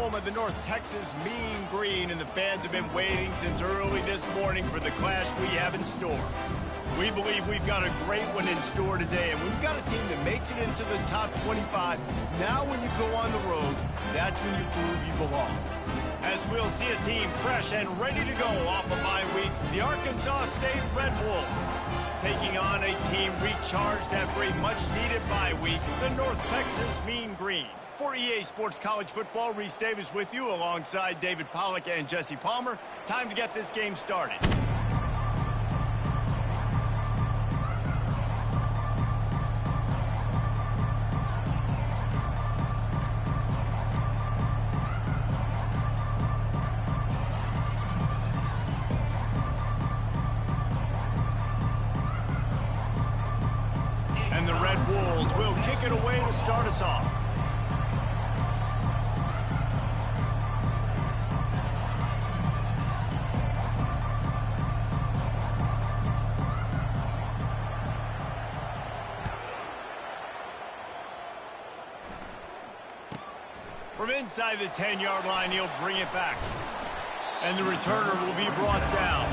home of the North Texas Mean Green, and the fans have been waiting since early this morning for the clash we have in store. We believe we've got a great one in store today, and we've got a team that makes it into the top 25. Now when you go on the road, that's when you prove you belong. As we'll see a team fresh and ready to go off a bye week, the Arkansas State Red Wolves, taking on a team recharged after a much-needed bye week, the North Texas Mean Green. For EA Sports College Football, Reese Davis with you alongside David Pollack and Jesse Palmer. Time to get this game started. And the Red Wolves will kick it away to start us off. From inside the 10-yard line, he'll bring it back. And the returner will be brought down.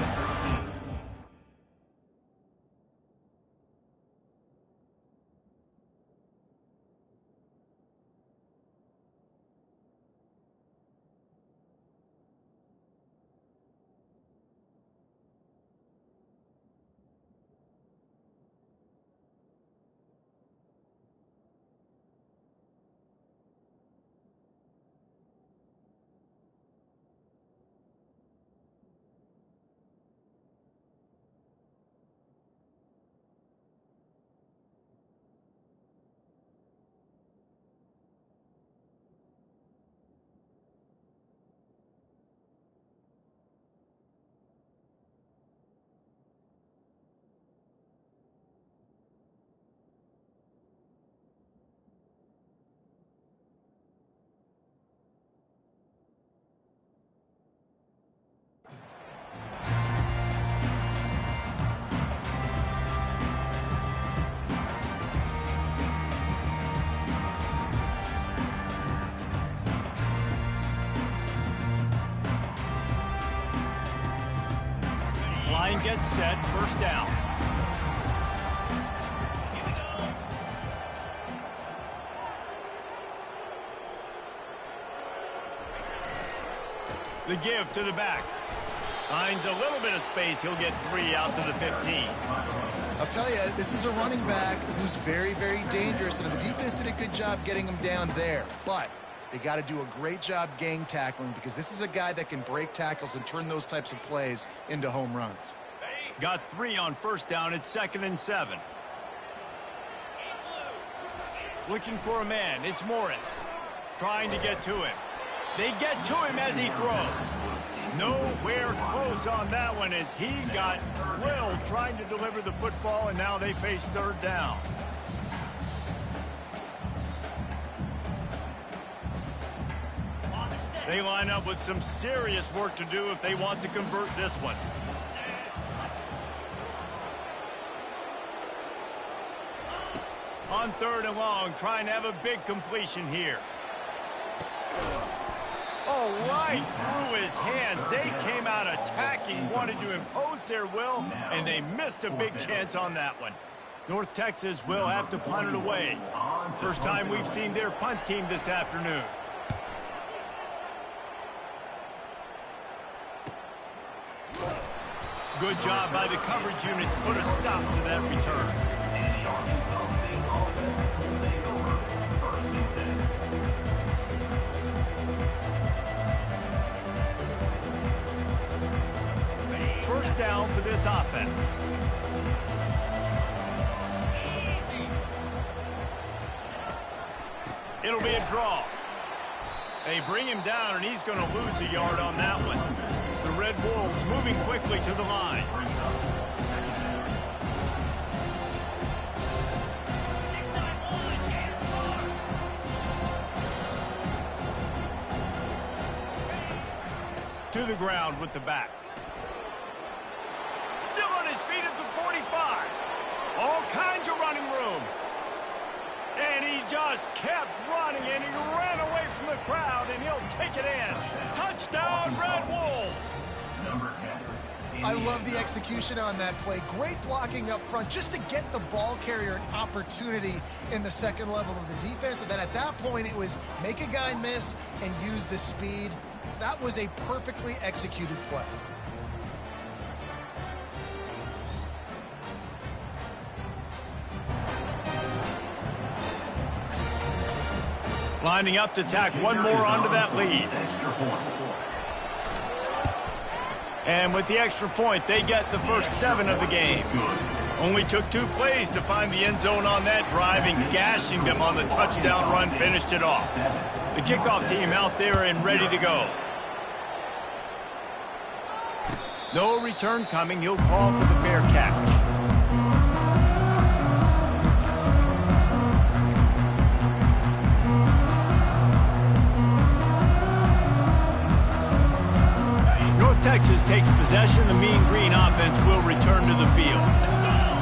Line gets set, first down. The give to the back. Finds a little bit of space. He'll get 3 out to the 15. I'll tell you, this is a running back who's very, very dangerous, and the defense did a good job getting him down there. But they got to do a great job gang tackling, because this is a guy that can break tackles and turn those types of plays into home runs. Got 3 on first down. It's 2nd and 7. Looking for a man. It's Morris. Trying to get to him. They get to him as he throws. Nowhere close on that one as he got drilled trying to deliver the football, and now they face 3rd down. They line up with some serious work to do if they want to convert this one. On 3rd and long, trying to have a big completion here. Oh, right through his hands. They came out attacking, wanted to impose their will, and they missed a big chance on that one. North Texas will have to punt it away. First time we've seen their punt team this afternoon. Good job by the coverage unit to put a stop to that return. First down for this offense. It'll be a draw. They bring him down, and he's going to lose a yard on that one. The Red Wolves moving quickly to the line. To the ground with the back. Still on his feet at the 45. All kinds of running room. And he just kept running, and he ran away from the crowd, and he'll take it I love the execution on that play. Great blocking up front just to get the ball carrier an opportunity in the second level of the defense. And then at that point, it was make a guy miss and use the speed. That was a perfectly executed play. Lining up to tack one more onto that lead. And with the extra point, they get the first 7 of the game. Only took 2 plays to find the end zone on that drive, and gashing them on the touchdown run finished it off. The kickoff team out there and ready to go. No return coming. He'll call for the fair catch. Texas takes possession. The Mean Green offense will return to the field.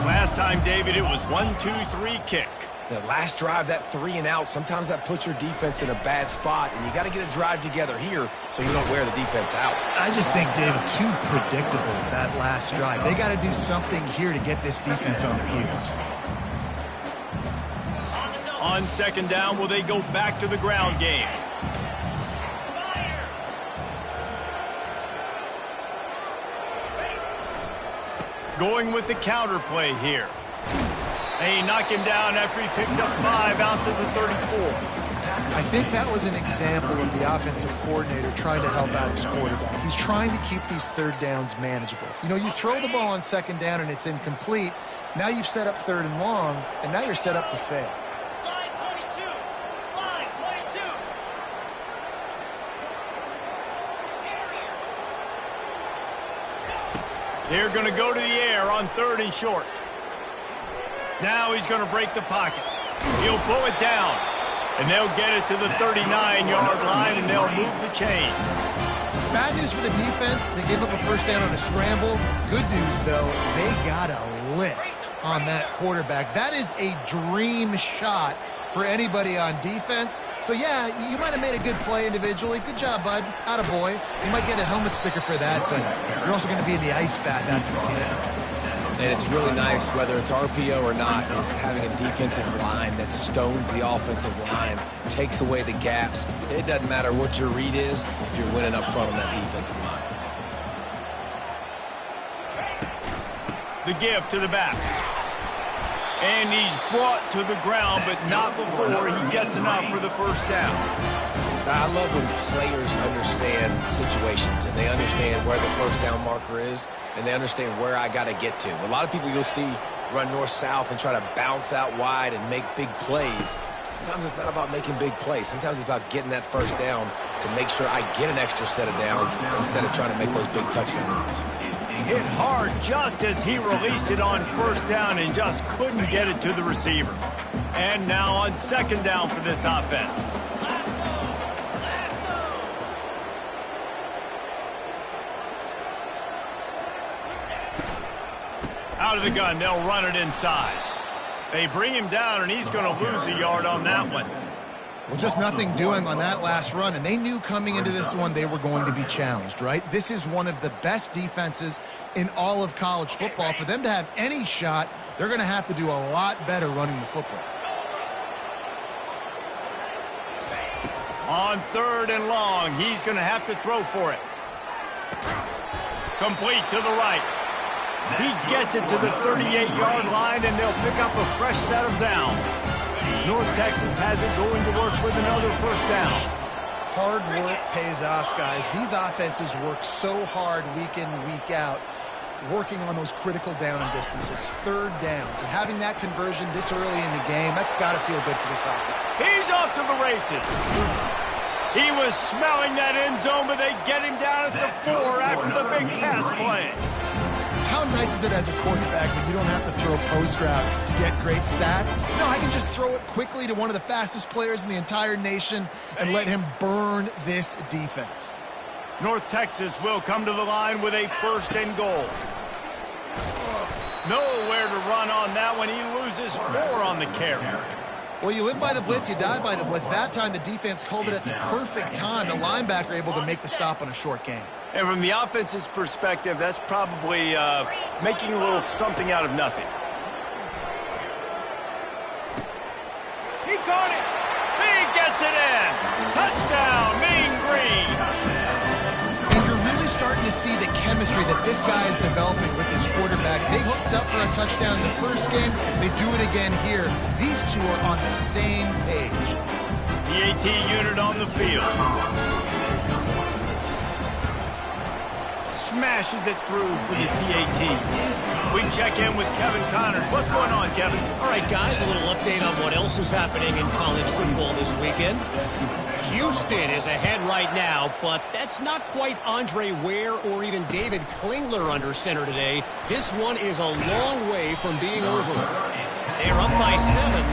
Last time, David, it was 1-2-3 kick. The last drive, that 3 and out, sometimes that puts your defense in a bad spot, and you got to get a drive together here so you don't wear the defense out. I just think, David, too predictable, that last drive. They got to do something here to get this defense on their heels. On second down, will they go back to the ground game? Going with the counter play here. They knock him down after he picks up 5 out to the 34. I think that was an example of the offensive coordinator trying to help out his quarterback. He's trying to keep these third downs manageable. You know, you throw the ball on second down and it's incomplete. Now you've set up 3rd and long, and now you're set up to fail. Slide 22. Slide 22. They're going to go to the air on 3rd and short. Now he's going to break the pocket. He'll pull it down, and they'll get it to the 39-yard line, and they'll move the chains. Bad news for the defense. They gave up a first down on a scramble. Good news, though, they got a lick on that quarterback. That is a dream shot for anybody on defense. So, yeah, you might have made a good play individually. Good job, bud. Attaboy. You might get a helmet sticker for that, but you're also going to be in the ice bath after the game. And it's really nice, whether it's RPO or not, is having a defensive line that stones the offensive line, takes away the gaps. It doesn't matter what your read is if you're winning up front on that defensive line. The give to the back. And he's brought to the ground, but not before he gets enough for the first down. I love when players understand situations and they understand where the first down marker is and they understand where I got to get to. A lot of people you'll see run north-south and try to bounce out wide and make big plays. Sometimes it's not about making big plays. Sometimes it's about getting that first down to make sure I get an extra set of downs instead of trying to make those big touchdown runs. Hit hard just as he released it on first down and just couldn't get it to the receiver. And now on second down for this offense. Out of the gun, they'll run it inside. They bring him down, and he's going to lose a yard on that one. Well, just nothing doing on that last run, and they knew coming into this one they were going to be challenged, right? This is one of the best defenses in all of college football. For them to have any shot, they're going to have to do a lot better running the football. On 3rd and long, he's going to have to throw for it. Complete to the right. He gets it to the 38-yard line, and they'll pick up a fresh set of downs. North Texas has it going to work with another first down. Hard work pays off, guys. These offenses work so hard week in, week out, working on those critical down distances, 3rd downs. And having that conversion this early in the game, that's got to feel good for this offense. He's off to the races. He was smelling that end zone, but they get him down at the 4 after the big pass play. How nice is it as a quarterback when you don't have to throw post routes to get great stats? No, I can just throw it quickly to one of the fastest players in the entire nation and let him burn this defense. North Texas will come to the line with a 1st and goal. Nowhere to run on that one. He loses 4 on the carry. Well, you live by the blitz, you die by the blitz. That time, the defense called it at the perfect time. The linebacker able to make the stop on a short gain. And from the offense's perspective, that's probably making a little something out of nothing. He caught it. He gets it in. Touchdown, Mean Green. And you're really starting to see the chemistry that this guy is developing with his quarterback. They hooked up for a touchdown in the first game. They do it again here. These two are on the same page. PAT unit on the field. Smashes it through for the PAT. We check in with Kevin Connors. What's going on, Kevin? All right, guys, a little update on what else is happening in college football this weekend. Houston is ahead right now, but that's not quite Andre Ware or even David Klingler under center today. This one is a long way from being over. They're up by 7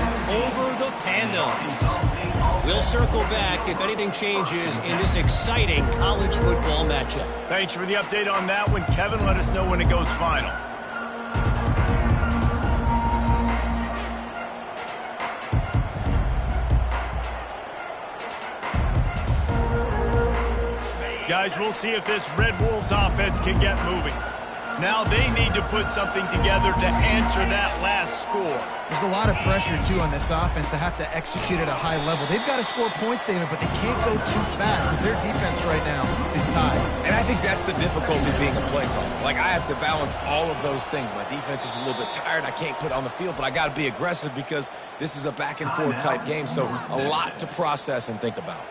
over the Pandas. We'll circle back if anything changes in this exciting college football matchup. Thanks for the update on that one, Kevin. Let us know when it goes final. Guys, we'll see if this Red Wolves offense can get moving. Now they need to put something together to answer that last score. There's a lot of pressure, too, on this offense to have to execute at a high level. They've got to score points, David, but they can't go too fast because their defense right now is tied. And I think that's the difficulty being a play caller. Like, I have to balance all of those things. My defense is a little bit tired. I can't put on the field, but I got to be aggressive because this is a back-and-forth type game, so a lot to process and think about.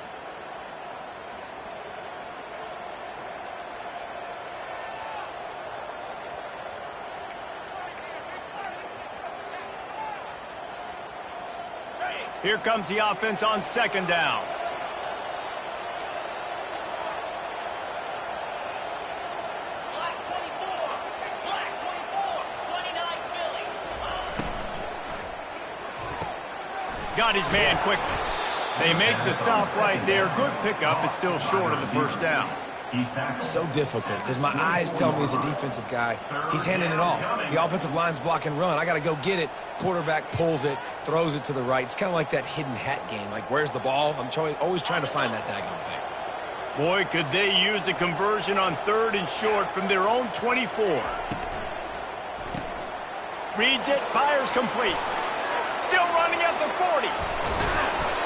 Here comes the offense on second down. Black 24. Black 24. 29 Philly. Got his man quickly. They make the stop right there. Good pickup. It's still short of the first down. So difficult because my eyes tell me as a defensive guy, he's handing it off. The offensive line's block and run. I got to go get it. Quarterback pulls it, throws it to the right. It's kind of like that hidden hat game. Like, where's the ball? I'm always trying to find that daggone thing. Boy, could they use a conversion on 3rd and short from their own 24. Reads it, fires complete. Still running at the 40.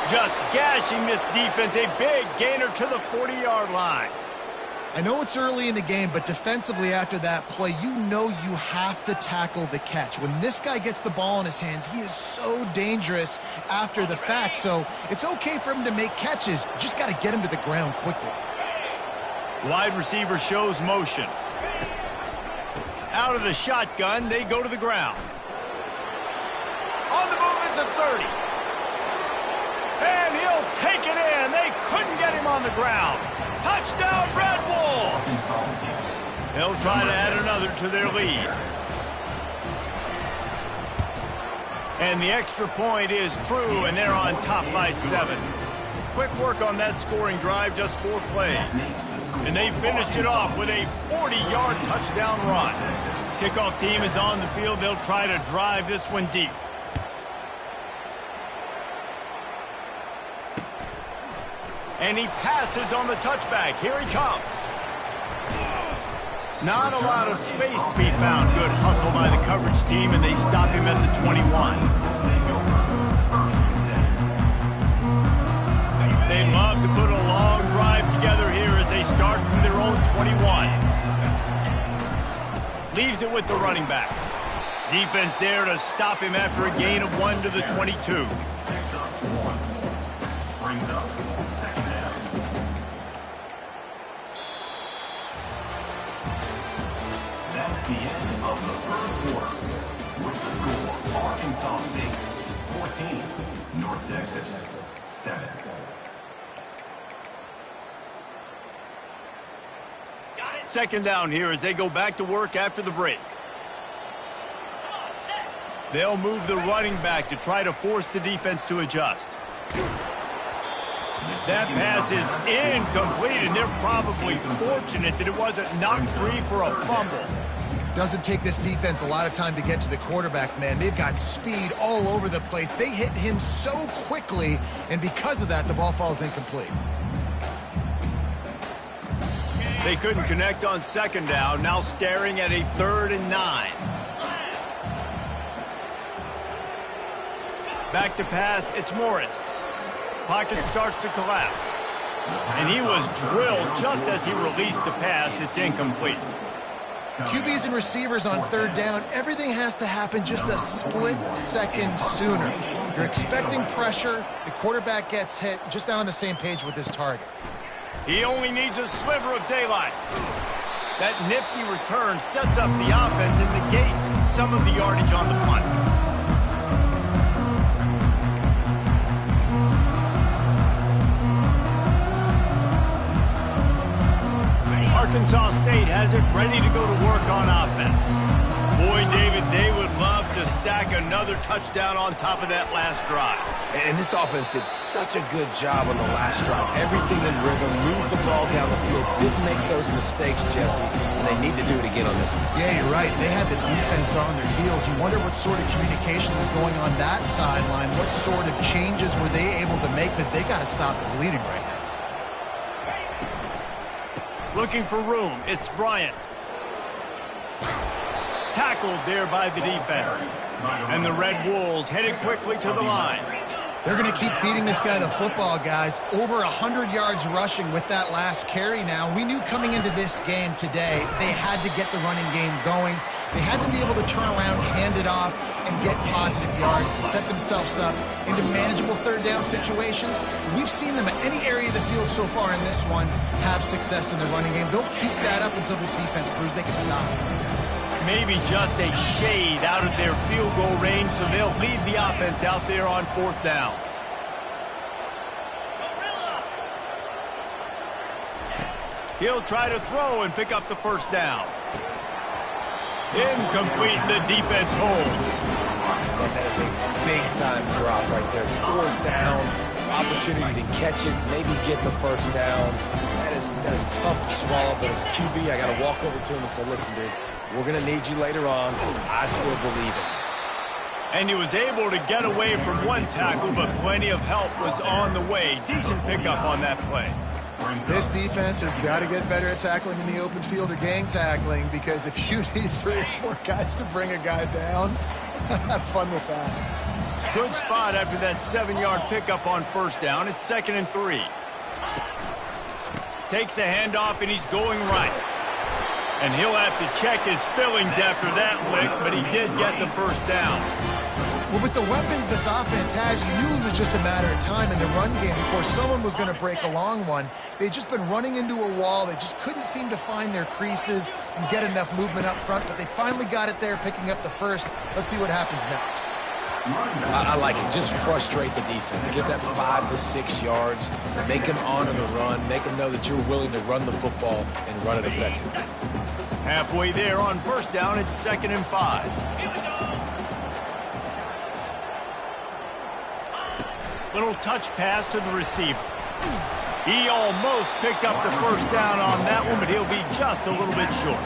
Just gashing this defense. A big gainer to the 40-yard line. I know it's early in the game, but defensively after that play, you know you have to tackle the catch. When this guy gets the ball in his hands, he is so dangerous after the fact. So it's okay for him to make catches. You just got to get him to the ground quickly. Wide receiver shows motion. Out of the shotgun, they go to the ground. On the move at the 30. And he'll take it in. They couldn't get him on the ground. Touchdown, Red Wolves! They'll try to add another to their lead. And the extra point is true, and they're on top by 7. Quick work on that scoring drive, just 4 plays. And they finished it off with a 40-yard touchdown run. Kickoff team is on the field. They'll try to drive this one deep. And he passes on the touchback. Here he comes. Not a lot of space to be found. Good hustle by the coverage team, and they stop him at the 21. They love to put a long drive together here as they start from their own 21. Leaves it with the running back. Defense there to stop him after a gain of 1 to the 22. That's the end of the third quarter. With the score, Arkansas State 14, North Texas 7. Second down here as they go back to work after the break. They'll move the running back to try to force the defense to adjust. That pass is incomplete, and they're probably fortunate that it wasn't knocked free for a fumble. Doesn't take this defense a lot of time to get to the quarterback, man. They've got speed all over the place. They hit him so quickly, and because of that, the ball falls incomplete. They couldn't connect on second down, now staring at a 3rd and 9. Back to pass, it's Morris. Pocket starts to collapse. And he was drilled just as he released the pass. It's incomplete. QBs and receivers on 3rd down, everything has to happen just a split second sooner. You're expecting pressure, the quarterback gets hit, just not on the same page with his target. He only needs a sliver of daylight. That nifty return sets up the offense and negates some of the yardage on the punt. Arkansas State has it ready to go to work on offense. Boy, David, they would love to stack another touchdown on top of that last drive. And this offense did such a good job on the last drive. Everything in rhythm, moved the ball down the field, didn't make those mistakes, Jesse, and they need to do it again on this one. Yeah, you're right. They had the defense on their heels. You wonder what sort of communication is going on that sideline. What sort of changes were they able to make, because they got to stop the bleeding right now. Looking for room, it's Bryant. Tackled there by the defense. And the Red Wolves headed quickly to the line. They're going to keep feeding this guy the football, guys. Over 100 yards rushing with that last carry now. We knew coming into this game today, they had to get the running game going. They had to be able to turn around, hand it off, and get positive yards and set themselves up into manageable 3rd down situations. We've seen them at any area of the field so far in this one have success in the running game. They'll keep that up until this defense proves they can stop it. Maybe just a shade out of their field goal range, so they'll lead the offense out there on 4th down. He'll try to throw and pick up the 1st down. Incomplete, the defense holds. And that is a big-time drop right there. 4th down, opportunity to catch it, maybe get the 1st down. That is tough to swallow, but as a QB, I got to walk over to him and say, listen, dude, we're going to need you later on. I still believe it. And he was able to get away from one tackle, but plenty of help was on the way. Decent pickup on that play. This defense has got to get better at tackling in the open field or gang tackling, because if you need 3 or 4 guys to bring a guy down, have fun with that. Good spot after that 7-yard pickup on 1st down. It's 2nd and 3. Takes the handoff, and he's going right. And he'll have to check his fillings after that lick, but he did get the 1st down. Well, with the weapons this offense has, you knew it was just a matter of time in the run game before someone was going to break a long one. They'd just been running into a wall. They just couldn't seem to find their creases and get enough movement up front, but they finally got it there, picking up the 1st. Let's see what happens next. I like it. Just frustrate the defense. Get that 5 to 6 yards. Make them honor the run. Make them know that you're willing to run the football and run it effectively. Halfway there on 1st down, it's 2nd and 5. Little touch pass to the receiver. He almost picked up the 1st down on that one, but he'll be just a little bit short.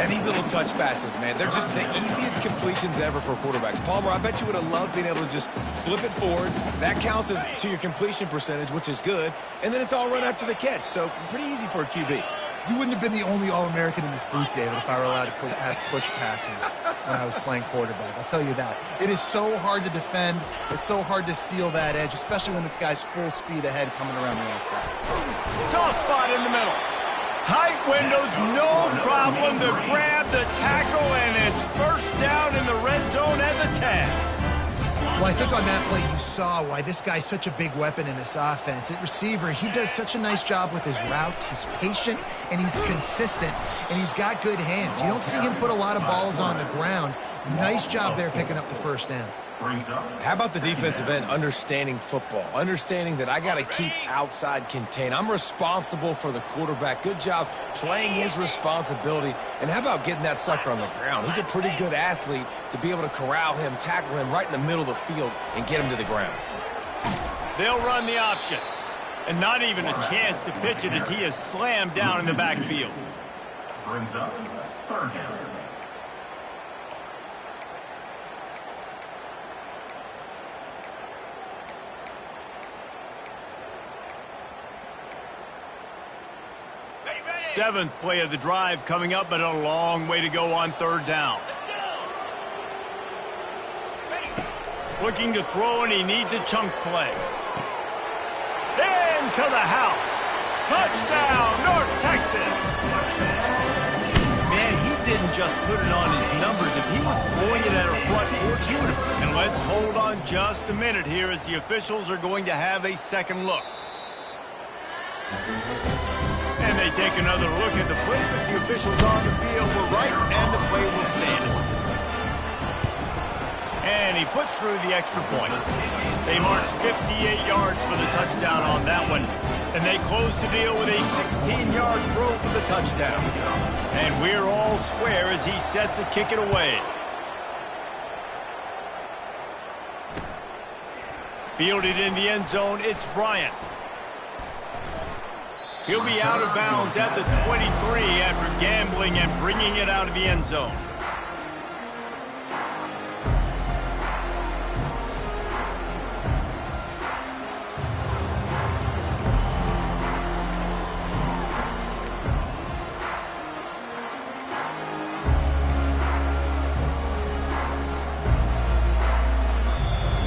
And these little touch passes, man, they're just the easiest completions ever for quarterbacks. Palmer, I bet you would have loved being able to just flip it forward. That counts as to your completion percentage, which is good. And then it's all run after the catch, so pretty easy for a QB. You wouldn't have been the only All-American in this booth, David, if I were allowed to have push passes when I was playing quarterback. I'll tell you that. It is so hard to defend. It's so hard to seal that edge, especially when this guy's full speed ahead coming around the outside. Soft spot in the middle. Tight windows, no problem to grab the tackle, and it's 1st down in the red zone at the 10. Well, I think on that play you saw why this guy's such a big weapon in this offense. At receiver, he does such a nice job with his routes. He's patient, and he's consistent, and he's got good hands. You don't see him put a lot of balls on the ground. Nice job there picking up the 1st down. How about the defensive end understanding football, understanding that I got to keep outside contain. I'm responsible for the quarterback. Good job playing his responsibility. And how about getting that sucker on the ground? He's a pretty good athlete to be able to corral him, tackle him right in the middle of the field, and get him to the ground. They'll run the option. And not even a chance to pitch it as he is slammed down in the backfield. Brings up 3rd down. 7th play of the drive coming up, but a long way to go on 3rd down. Looking to throw, and he needs a chunk play. Into the house. Touchdown, North Texas. Man, he didn't just put it on his numbers. If he was throwing it at a front porch, he would have. And let's hold on just a minute here as the officials are going to have a second look. And they take another look at the play, but the officials on the field were right, and the play will stand. And he puts through the extra point. They marched 58 yards for the touchdown on that one. And they close the deal with a 16-yard throw for the touchdown. And we're all square as he's set to kick it away. Fielded in the end zone, it's Bryant. He'll be out of bounds at the 23 after gambling and bringing it out of the end zone.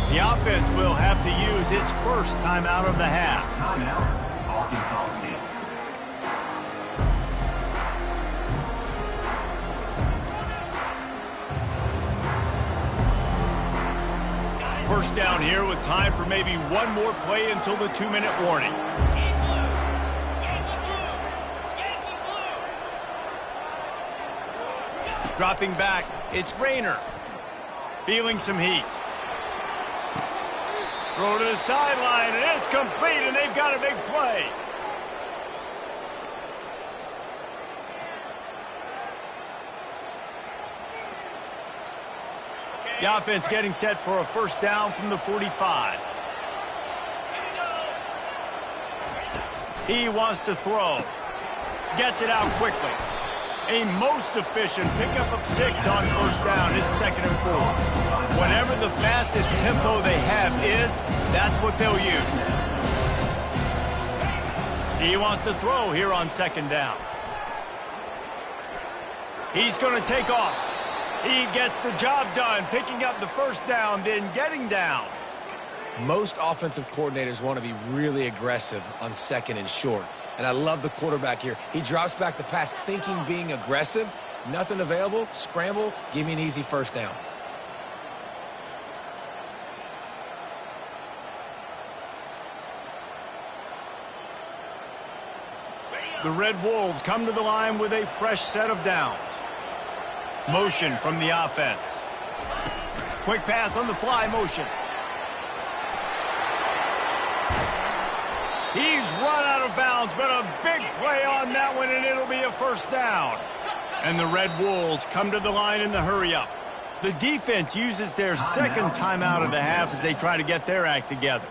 The offense will have to use its first timeout of the half. Timeout, Arkansas State. First down here with time for maybe one more play until the 2-minute warning. Dropping back, it's Rayner. Feeling some heat. Throw to the sideline, and it's complete, and they've got a big play. The offense getting set for a first down from the 45. He wants to throw. Gets it out quickly. A most efficient pickup of 6 on first down. It's 2nd and 4. Whatever the fastest tempo they have is, that's what they'll use. He wants to throw here on 2nd down. He's going to take off. He gets the job done, picking up the first down, then getting down. Most offensive coordinators want to be really aggressive on 2nd and short. And I love the quarterback here. He drops back the pass thinking being aggressive. Nothing available. Scramble. Give me an easy first down. The Red Wolves come to the line with a fresh set of downs. Motion from the offense. Quick pass on the fly motion. He's run out of bounds, but a big play on that one, and it'll be a first down. And the Red Wolves come to the line in the hurry-up. The defense uses their second timeout of the half as they try to get their act together.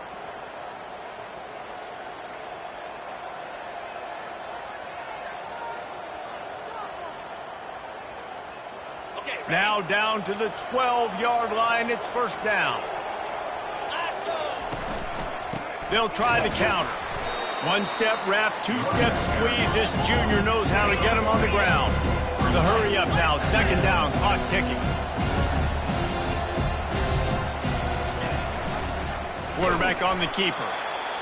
Now down to the 12-yard line, it's first down. They'll try the counter. One-step wrap, two-step squeeze. This junior knows how to get him on the ground. The hurry-up now, 2nd down, clock ticking. Quarterback on the keeper.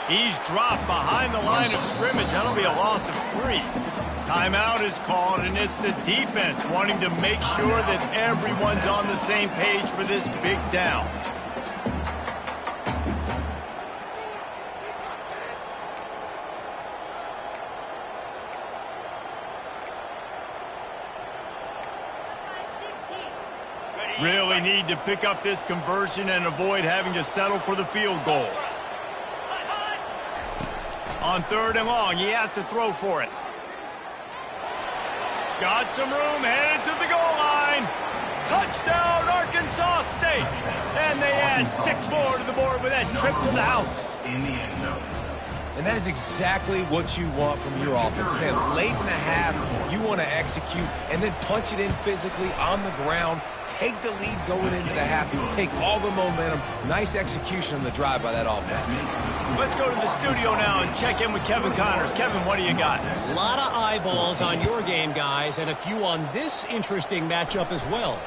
He's dropped behind the line of scrimmage. That'll be a loss of 3. Timeout is called, and it's the defense wanting to make sure that everyone's on the same page for this big down. Really need to pick up this conversion and avoid having to settle for the field goal. On 3rd and long, he has to throw for it. Got some room, headed to the goal line. Touchdown, Arkansas State. And they add 6 more to the board with that trip to the house. In the end zone. And that is exactly what you want from your offense. Man, late in the half, you want to execute and then punch it in physically on the ground. Take the lead going into the half. You take all the momentum. Nice execution on the drive by that offense. Let's go to the studio now and check in with Kevin Connors. Kevin, what do you got? A lot of eyeballs on your game, guys, and a few on this interesting matchup as well.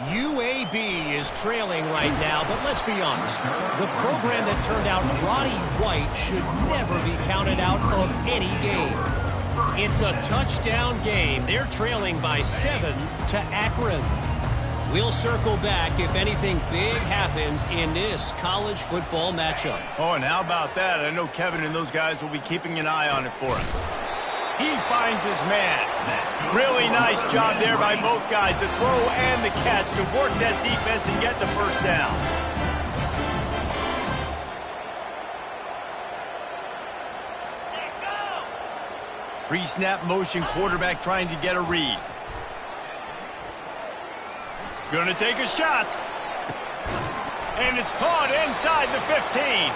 UAB is trailing right now, but let's be honest. The program that turned out Roddy White should never be counted out of any game. It's a touchdown game. They're trailing by 7 to Akron. We'll circle back if anything big happens in this college football matchup. Oh, and how about that? I know Kevin and those guys will be keeping an eye on it for us. He finds his man. Really nice job there by both guys, the throw and the catch, to work that defense and get the first down. Pre-snap motion, quarterback trying to get a read. Gonna take a shot. And it's caught inside the 15.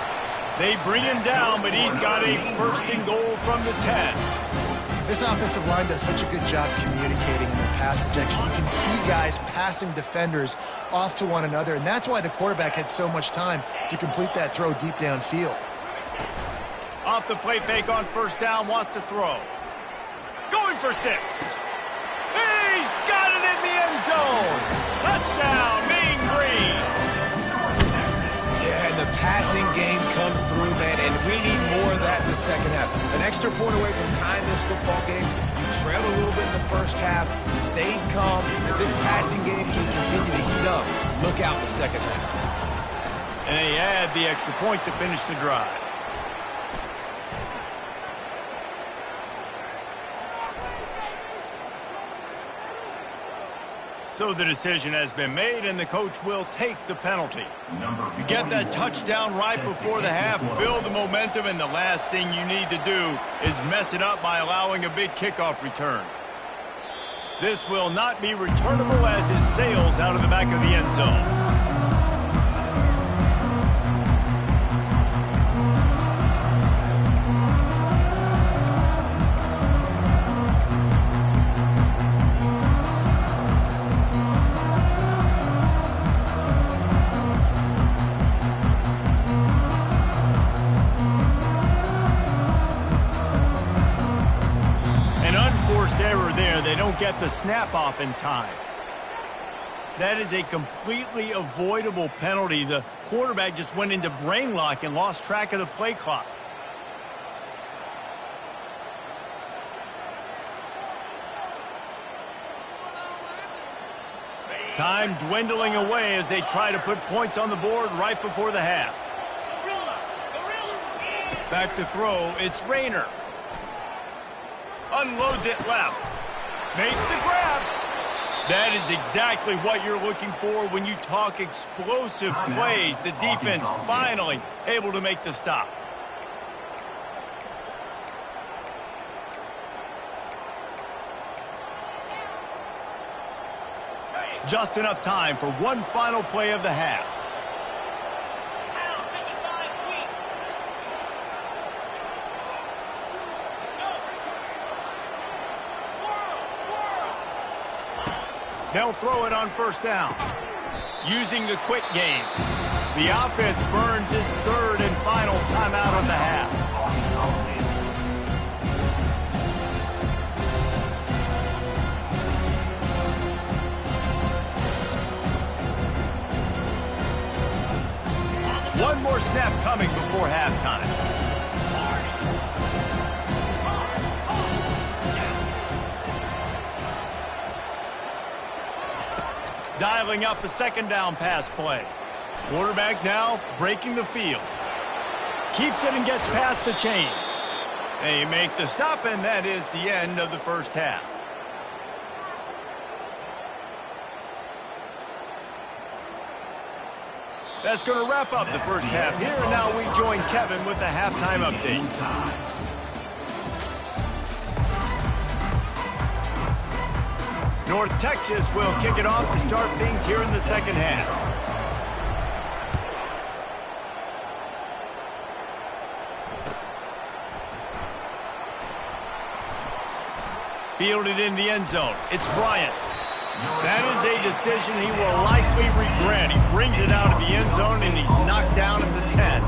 They bring him down, but he's got a first and goal from the 10. This offensive line does such a good job communicating in their pass protection. You can see guys passing defenders off to one another, and that's why the quarterback had so much time to complete that throw deep downfield. Off the play fake on first down, wants to throw. Going for 6. He's got it in the end zone. Touchdown, Mean Green. Yeah, and the passing game comes through, man, and we need more of that in the second half. An extra point away from tying this football game. You trailed a little bit in the first half, stayed calm. If this passing game can continue to heat up, look out in the second half. And they add the extra point to finish the drive. So the decision has been made, and the coach will take the penalty. You get that touchdown right before the half, build the momentum, and the last thing you need to do is mess it up by allowing a big kickoff return. This will not be returnable as it sails out of the back of the end zone. They don't get the snap off in time. That is a completely avoidable penalty. The quarterback just went into brain lock and lost track of the play clock. Time dwindling away as they try to put points on the board right before the half. Back to throw, it's Rayner. Unloads it left. Makes the grab. That is exactly what you're looking for when you talk explosive plays. The defense finally able to make the stop. Just enough time for one final play of the half. They'll throw it on first down. Using the quick game. The offense burns its third and final timeout of the half. One more snap coming before halftime. Dialing up a second down pass play. Quarterback now breaking the field. Keeps it and gets past the chains. They make the stop, and that is the end of the first half. That's going to wrap up the first half here, and now we join Kevin with the halftime update. North Texas will kick it off to start things here in the second half. Fielded in the end zone. It's Bryant. That is a decision he will likely regret. He brings it out of the end zone, and he's knocked down at the 10.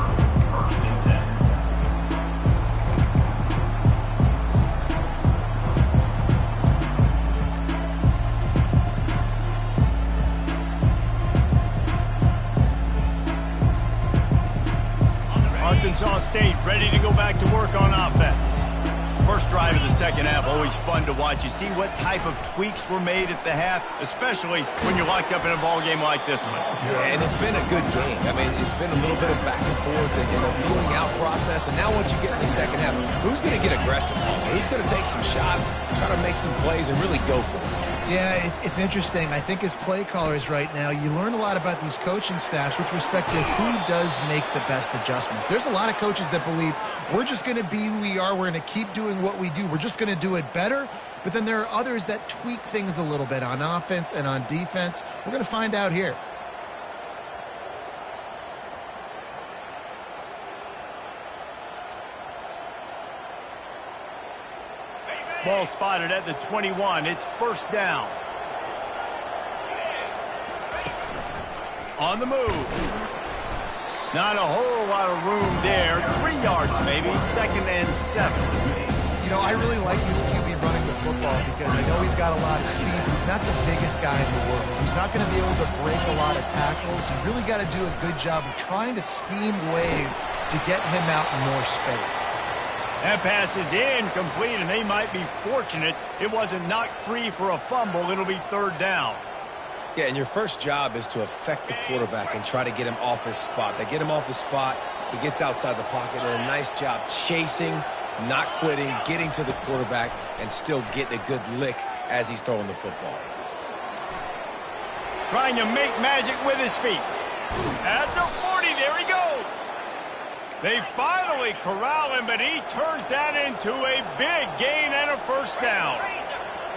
Arkansas State ready to go back to work on offense. First drive of the second half, always fun to watch. You see what type of tweaks were made at the half, especially when you're locked up in a ball game like this one. Yeah, and it's been a good game. I mean, it's been a little bit of back and forth and a feeling out process. And now once you get in the second half, who's going to get aggressive? Who's going to take some shots, try to make some plays, and really go for it? Yeah, it's interesting. I think as play callers right now, you learn a lot about these coaching staffs with respect to who does make the best adjustments. There's a lot of coaches that believe we're just going to be who we are. We're going to keep doing what we do. We're just going to do it better. But then there are others that tweak things a little bit on offense and on defense. We're going to find out here. Ball spotted at the 21. It's first down. On the move. Not a whole lot of room there. 3 yards maybe. 2nd and 7. You know, I really like this QB running the football because I know he's got a lot of speed. He's not the biggest guy in the world, so he's not going to be able to break a lot of tackles. You really got to do a good job of trying to scheme ways to get him out in more space. That pass is incomplete, and they might be fortunate it wasn't knocked free for a fumble. It'll be 3rd down. Yeah, and your first job is to affect the quarterback and try to get him off his spot. They get him off his spot, he gets outside the pocket, and a nice job chasing, not quitting, getting to the quarterback, and still getting a good lick as he's throwing the football. Trying to make magic with his feet. At the 40, there he goes. They finally corral him, but he turns that into a big gain and a first down.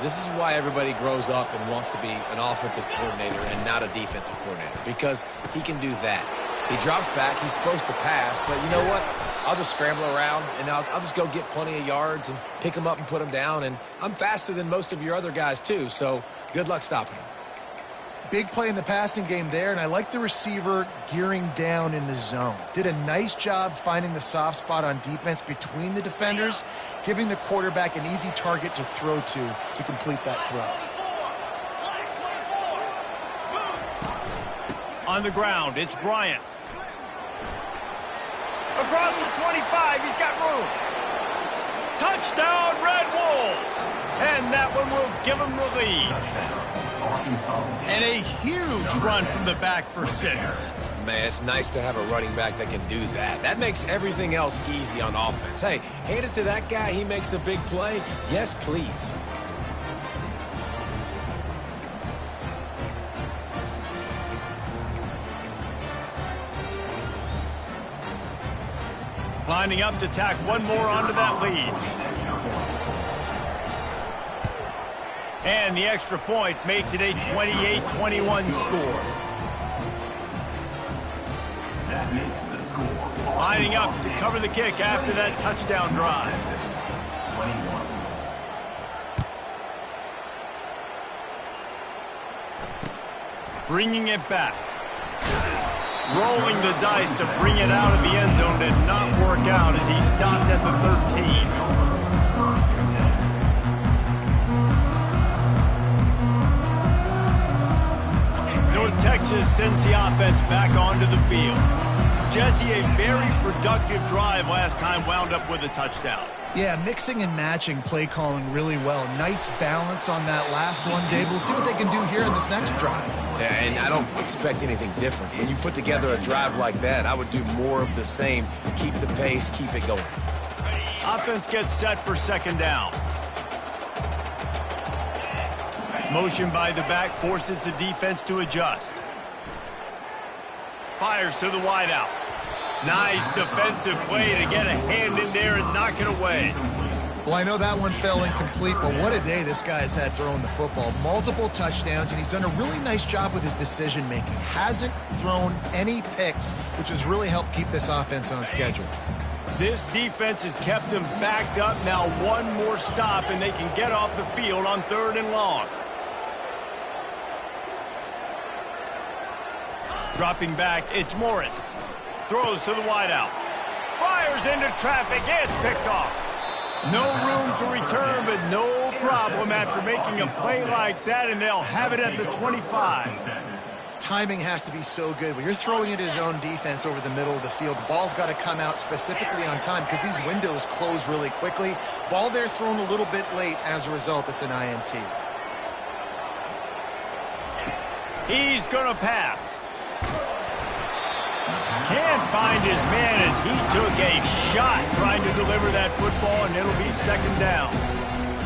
This is why everybody grows up and wants to be an offensive coordinator and not a defensive coordinator, because he can do that. He drops back, he's supposed to pass, but you know what? I'll just scramble around, and I'll just go get plenty of yards and pick him up and put him down, and I'm faster than most of your other guys too, so good luck stopping him. Big play in the passing game there, and I like the receiver gearing down in the zone. Did a nice job finding the soft spot on defense between the defenders, giving the quarterback an easy target to throw to complete that throw. On the ground, it's Bryant. Across the 25, he's got room. Touchdown, Red Wolves! And that one will give them the lead. And a huge run from the back for 6. Man, it's nice to have a running back that can do that. That makes everything else easy on offense. Hey, hand it to that guy. He makes a big play. Yes, please. Lining up to tack one more onto that lead. And the extra point makes it a 28-21 score. That makes the score. Lining up to cover the kick after that touchdown drive. 21. Bringing it back. Rolling the dice to bring it out of the end zone did not work out as he stopped at the 13. North Texas sends the offense back onto the field. Jesse, a very productive drive last time, wound up with a touchdown. Yeah, mixing and matching play calling really well. Nice balance on that last one, Dave. Let's see what they can do here in this next drive. Yeah, and I don't expect anything different. When you put together a drive like that, I would do more of the same. Keep the pace, keep it going. Offense gets set for 2nd down. Motion by the back forces the defense to adjust. Fires to the wideout. Nice defensive play to get a hand in there and knock it away. Well, I know that one fell incomplete, but what a day this guy has had throwing the football. Multiple touchdowns, and he's done a really nice job with his decision-making. Hasn't thrown any picks, which has really helped keep this offense on schedule. This defense has kept them backed up. Now one more stop, and they can get off the field on 3rd and long. Dropping back, it's Morris. Throws to the wideout. Fires into traffic. It's picked off. No room to return, but no problem after making a play like that, and they'll have it at the 25. timing has to be so good. When you're throwing at his own defense over the middle of the field, the ball's got to come out specifically on time because these windows close really quickly. Ball there thrown a little bit late. As a result, it's an INT. He's going to pass. Can't find his man as he took a shot trying to deliver that football, and it'll be second down.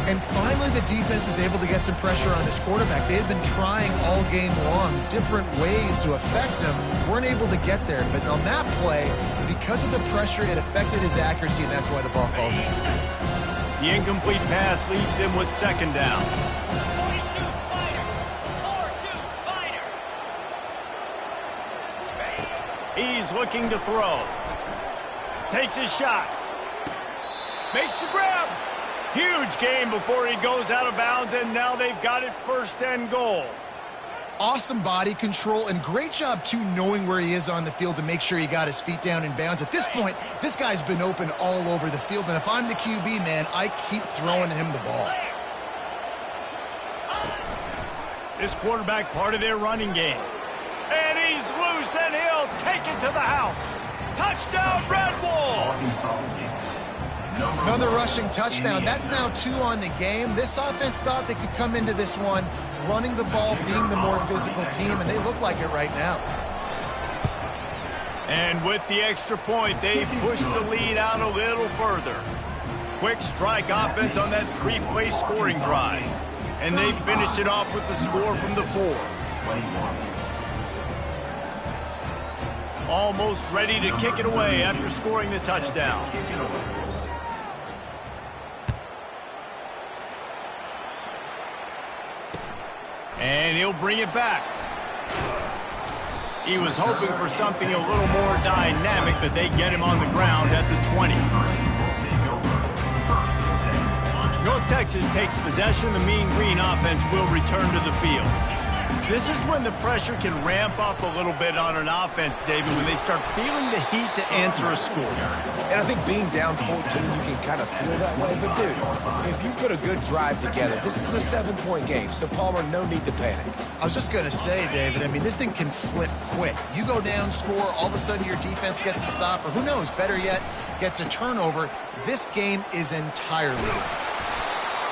And finally, the defense is able to get some pressure on this quarterback. They had been trying all game long different ways to affect him. Weren't able to get there. But on that play, because of the pressure, it affected his accuracy, and that's why the ball falls in. The incomplete pass leaves him with second down. 42 Spider. 4-2 Spider. He's looking to throw. Takes his shot. Makes the grab. Huge gain before he goes out of bounds, and now they've got it first and goal. Awesome body control, and great job, too, knowing where he is on the field to make sure he got his feet down in bounds. At this point, this guy's been open all over the field, and if I'm the QB, man, I keep throwing him the ball. This quarterback part of their running game. And he's loose, and he'll take it to the house. Touchdown, Red Wolves! Another rushing touchdown. That's now 2 on the game. This offense thought they could come into this one running the ball, being the more physical team, and they look like it right now. And with the extra point, they push the lead out a little further. Quick strike offense on that 3-play scoring drive. And they finished it off with the score from the 4. Almost ready to kick it away after scoring the touchdown. And he'll bring it back. He was hoping for something a little more dynamic, but they get him on the ground at the 20. North Texas takes possession. The Mean Green offense will return to the field. This is when the pressure can ramp up a little bit on an offense, David, when they start feeling the heat to answer a score. And I think being down 14, you can kind of feel that way. But, dude, if you put a good drive together, this is a 7-point game. So, Palmer, no need to panic. I was just going to say, David, I mean, this thing can flip quick. You go down, score, all of a sudden your defense gets a stop, or who knows, better yet, gets a turnover. This game is entirely different.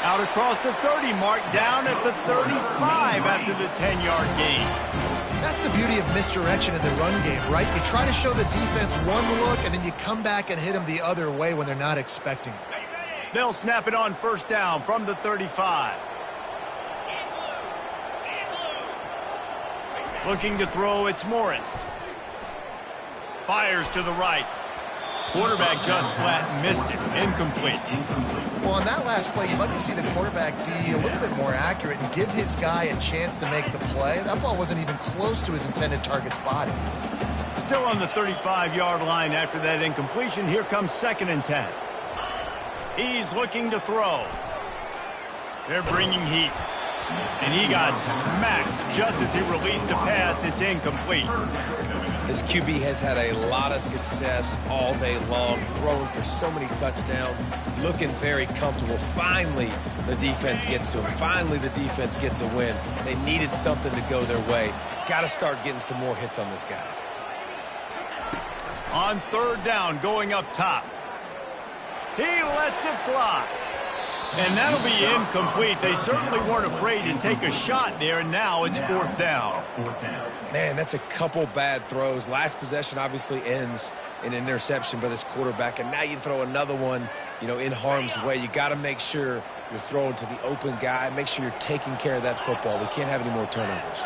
Out across the 30 mark, down at the 35 after the 10-yard gain. That's the beauty of misdirection in the run game, right? You try to show the defense one look, and then you come back and hit them the other way when they're not expecting it. They'll snap it on first down from the 35. Looking to throw, it's Morris. Fires to the right. Quarterback just flat missed it. Incomplete. Well, on that last play, you'd like to see the quarterback be a little bit more accurate and give his guy a chance to make the play. That ball wasn't even close to his intended target's body. Still on the 35-yard line after that incompletion. Here comes 2nd and 10. He's looking to throw. They're bringing heat. And he got smacked just as he released the pass. It's incomplete. This QB has had a lot of success all day long, throwing for so many touchdowns, looking very comfortable. Finally, the defense gets to him. Finally, the defense gets a win. They needed something to go their way. Got to start getting some more hits on this guy. On 3rd down, going up top. He lets it fly. And that'll be incomplete. They certainly weren't afraid to take a shot there, and now it's 4th down. Man, that's a couple bad throws. Last possession obviously ends in an interception by this quarterback, and now you throw another one, you know, in harm's way. You got to make sure you're throwing to the open guy. Make sure you're taking care of that football. We can't have any more turnovers.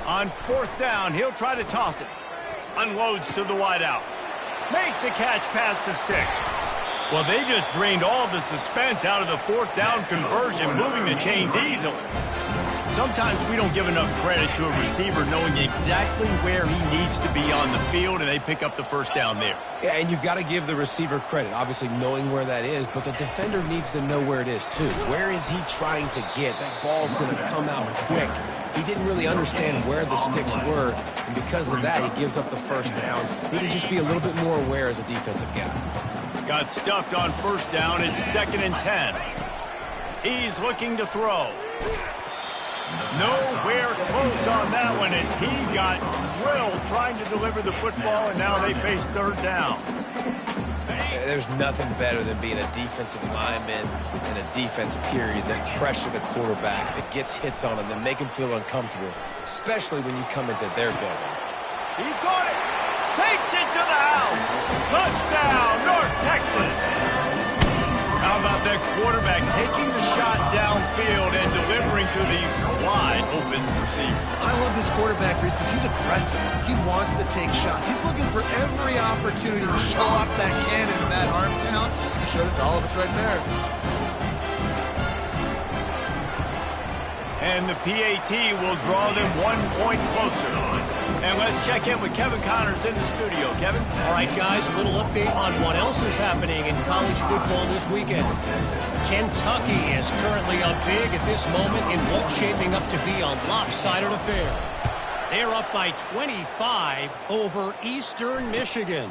On 4th down, he'll try to toss it. Unloads to the wideout. Makes the catch past the sticks. Well, they just drained all the suspense out of the 4th down conversion, moving the chains easily. Sometimes we don't give enough credit to a receiver knowing exactly where he needs to be on the field, and they pick up the 1st down there. Yeah, and you got to give the receiver credit, obviously knowing where that is, but the defender needs to know where it is too. Where is he trying to get? That ball's going to come out quick. He didn't really understand where the sticks were, and because of that, he gives up the 1st down. He can just be a little bit more aware as a defensive guy. Got stuffed on 1st down. It's 2nd and 10. He's looking to throw. Nowhere close on that one as he got drilled trying to deliver the football, and now they face third down. There's nothing better than being a defensive lineman in a defense period that pressure the quarterback, that gets hits on him, that make him feel uncomfortable, especially when you come into their building. He caught it. Takes it to the house. Touchdown, North Texas. How about that quarterback taking the shot downfield and delivering to the wide open receiver? I love this quarterback, Reese, because he's aggressive. He wants to take shots. He's looking for every opportunity to show off that cannon and that arm talent. He showed it to all of us right there. And the PAT will draw them 1 point closer. And let's check in with Kevin Connors in the studio. Kevin? All right, guys, a little update on what else is happening in college football this weekend. Kentucky is currently up big at this moment in what's shaping up to be a lopsided affair. They're up by 25 over Eastern Michigan.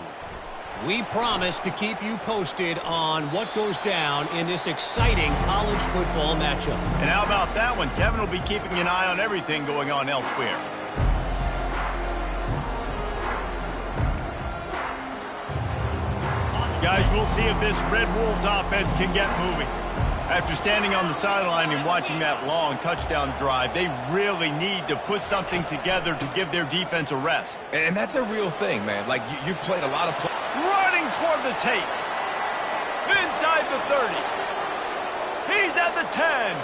We promise to keep you posted on what goes down in this exciting college football matchup. And how about that one? Kevin will be keeping an eye on everything going on elsewhere. Guys, we'll see if this Red Wolves offense can get moving. After standing on the sideline and watching that long touchdown drive, they really need to put something together to give their defense a rest. And that's a real thing, man. Like, you played a lot of play. Running toward the tape. Inside the 30. He's at the 10.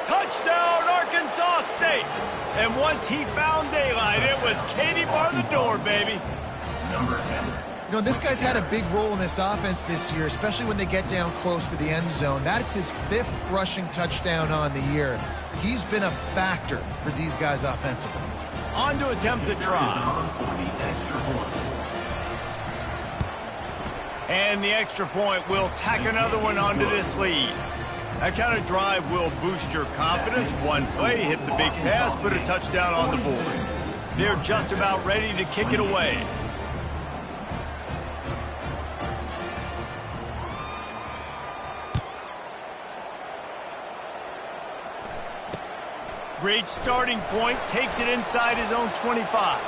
Touchdown, Arkansas State. And once he found daylight, it was Katie bar the door, baby. Number 10. You know, this guy's had a big role in this offense this year, especially when they get down close to the end zone. That's his 5th rushing touchdown on the year. He's been a factor for these guys offensively. On to attempt the try. And the extra point will tack another one onto this lead. That kind of drive will boost your confidence. One play, hit the big pass, put a touchdown on the board. They're just about ready to kick it away. Great starting point, takes it inside his own 25.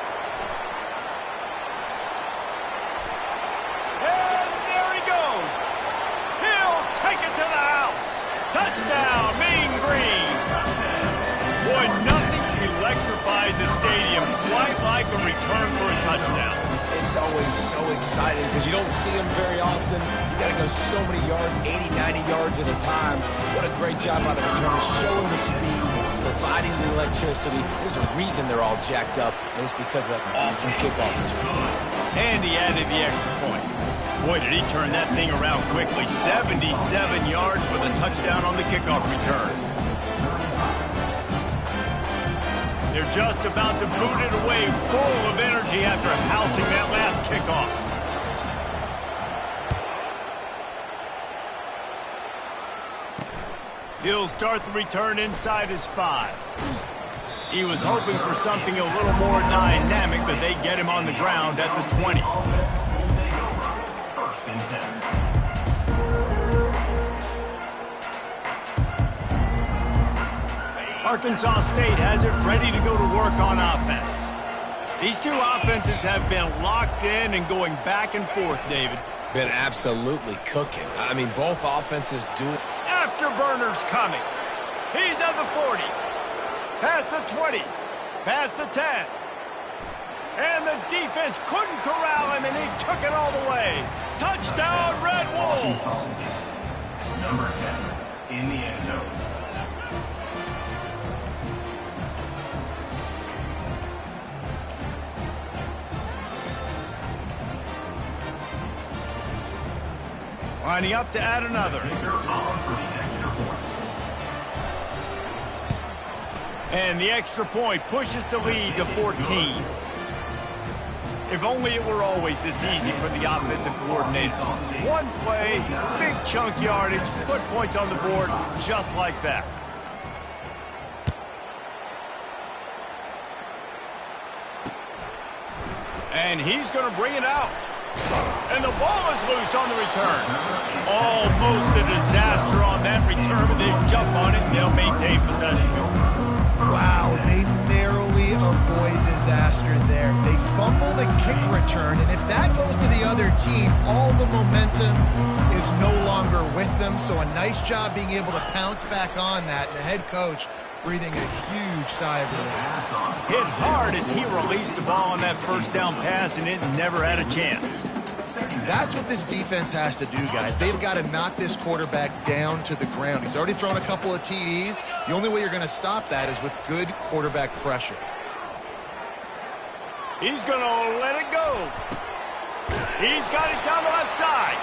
And there he goes. He'll take it to the house. Touchdown, Mean Green. Boy, nothing electrifies a stadium quite like a return for a touchdown. It's always so exciting because you don't see them very often. You got to go so many yards, 80, 90 yards at a time. What a great job by the returner, showing the speed, providing the electricity. There's a reason they're all jacked up, and it's because of that awesome kickoff return. And he added the extra point. Boy, did he turn that thing around quickly. 77 yards for the touchdown on the kickoff return. They're just about to boot it away, full of energy after housing that last kickoff. He'll start the return inside his 5. He was hoping for something a little more dynamic, but they get him on the ground at the 20. First and 10. Arkansas State has it ready to go to work on offense. These two offenses have been locked in and going back and forth, David. Been absolutely cooking. I mean, both offenses do it. Afterburner's coming. He's at the 40. Past the 20. Past the 10. And the defense couldn't corral him, and he took it all the way. Touchdown, Red Wolves. Number 10 in the end zone. Lining up to add another. And the extra point pushes the lead to 14. If only it were always this easy for the offensive coordinators. One play, big chunk yardage, put points on the board just like that. And he's going to bring it out. And the ball is loose on the return. Almost a disaster on that return, but they jump on it and they'll maintain possession. Wow, they narrowly avoid disaster there. They fumble the kick return, and if that goes to the other team, all the momentum is no longer with them. So a nice job being able to pounce back on that. The head coach breathing a huge sigh of relief. Hit hard as he released the ball on that first down pass, and it never had a chance. That's what this defense has to do, guys. They've got to knock this quarterback down to the ground. He's already thrown a couple of TDs. The only way you're going to stop that is with good quarterback pressure. He's going to let it go. He's got it down the left side.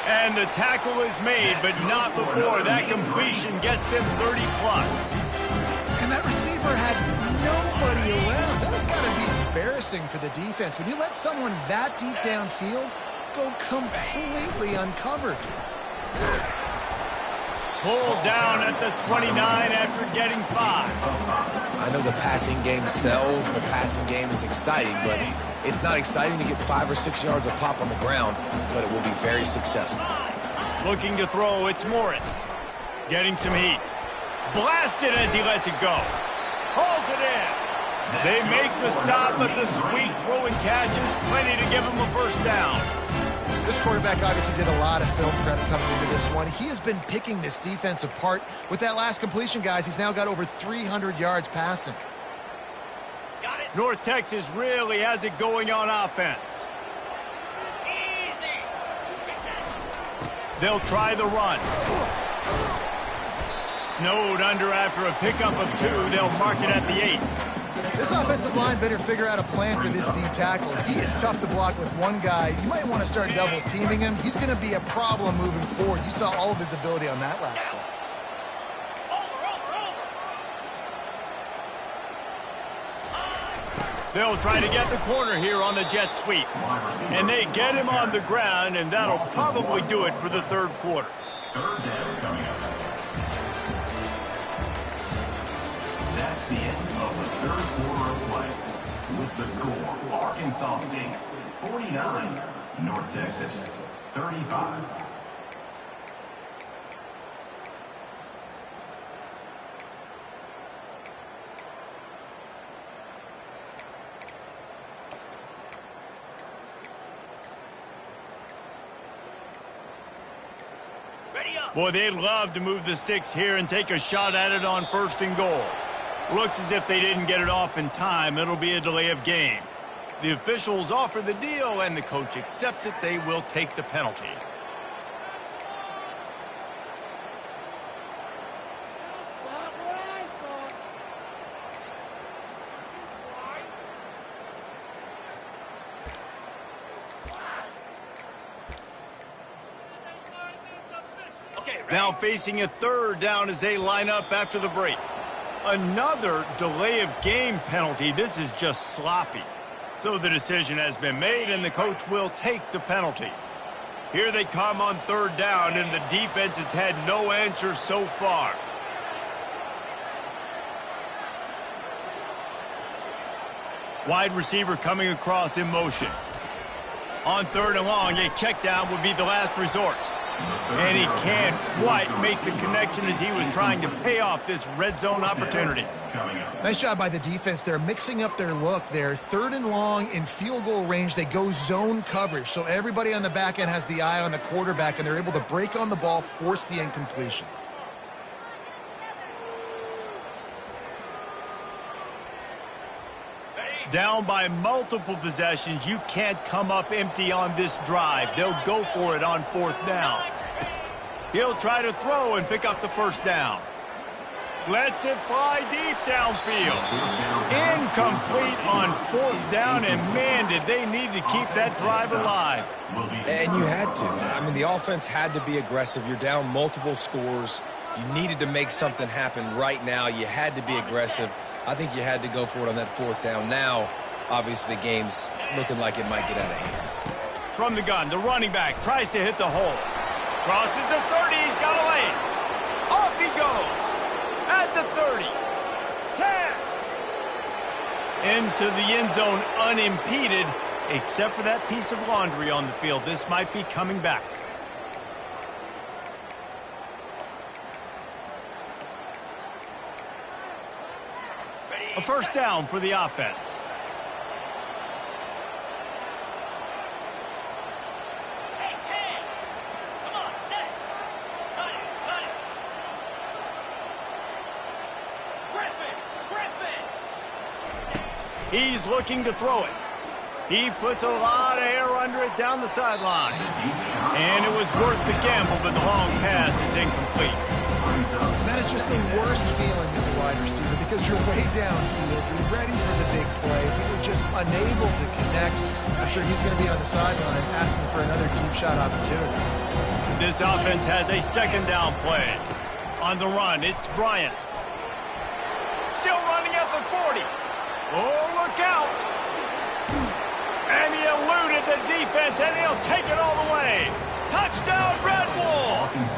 And the tackle is made, but not before that completion gets them 30-plus. And that receiver had nobody around. That has got to be embarrassing for the defense. When you let someone that deep downfield go completely uncovered. Pulled down at the 29 after getting 5. I know the passing game sells, the passing game is exciting, but it's not exciting to get 5 or 6 yards of pop on the ground, but it will be very successful. Looking to throw, it's Morris. Getting some heat. Blasted as he lets it go. Hauls it in. They make the stop, but the sweet throw and catch is plenty to give him a first down. This quarterback obviously did a lot of film prep coming into this one. He has been picking this defense apart. With that last completion, guys, he's now got over 300 yards passing. Got it. North Texas really has it going on offense. Easy. They'll try the run. Snowed under after a pickup of 2. They'll mark it at the 8. This offensive line better figure out a plan for this D tackle. He is tough to block with one guy. You might want to start double teaming him. He's going to be a problem moving forward. You saw all of his ability on that last play. They'll try to get the corner here on the jet sweep. And they get him on the ground, and that'll probably do it for the third quarter. Third down coming up. That's the end of the third quarter of play. With the score, Arkansas State 49, North Texas 35. Boy, they'd love to move the sticks here and take a shot at it on 1st and goal. Looks as if they didn't get it off in time. It'll be a delay of game. The officials offer the deal, and the coach accepts it. They will take the penalty. Now facing a third down as they line up after the break. Another delay of game penalty. This is just sloppy. So the decision has been made, and the coach will take the penalty. Here they come on 3rd down, and the defense has had no answers so far. Wide receiver coming across in motion. On 3rd and long, a check down would be the last resort. And he can't quite make the connection as he was trying to pay off this red zone opportunity. Nice job by the defense. They're mixing up their look. They're 3rd and long in field goal range. They go zone coverage. So everybody on the back end has the eye on the quarterback, and they're able to break on the ball, force the incompletion. Down by multiple possessions, you can't come up empty on this drive. They'll go for it on 4th down. He'll try to throw and pick up the first down. Lets it fly deep downfield. Incomplete on 4th down, and man, did they need to keep that drive alive. And you had to. I mean, the offense had to be aggressive. You're down multiple scores. You needed to make something happen right now. You had to be aggressive. I think you had to go for it on that 4th down. Now, obviously, the game's looking like it might get out of hand. From the gun, the running back tries to hit the hole. Crosses the 30, he's got a lane. Off he goes. At the 30. 10. Into the end zone unimpeded, except for that piece of laundry on the field. This might be coming back. A first down for the offense. Hey, Cam! Come on, set! Cut it, cut it! Griffin! He's looking to throw it. He puts a lot of air under it down the sideline. And it was worth the gamble, but the long pass is incomplete. That is just the worst feeling as a wide receiver because you're way downfield, you're ready for the big play, but you're just unable to connect. I'm sure he's going to be on the sideline asking for another deep shot opportunity. This offense has a second down play. On the run, it's Bryant. Still running at the 40. Oh, look out. And he eluded the defense, and he'll take it all the way. Touchdown, Red Wolves!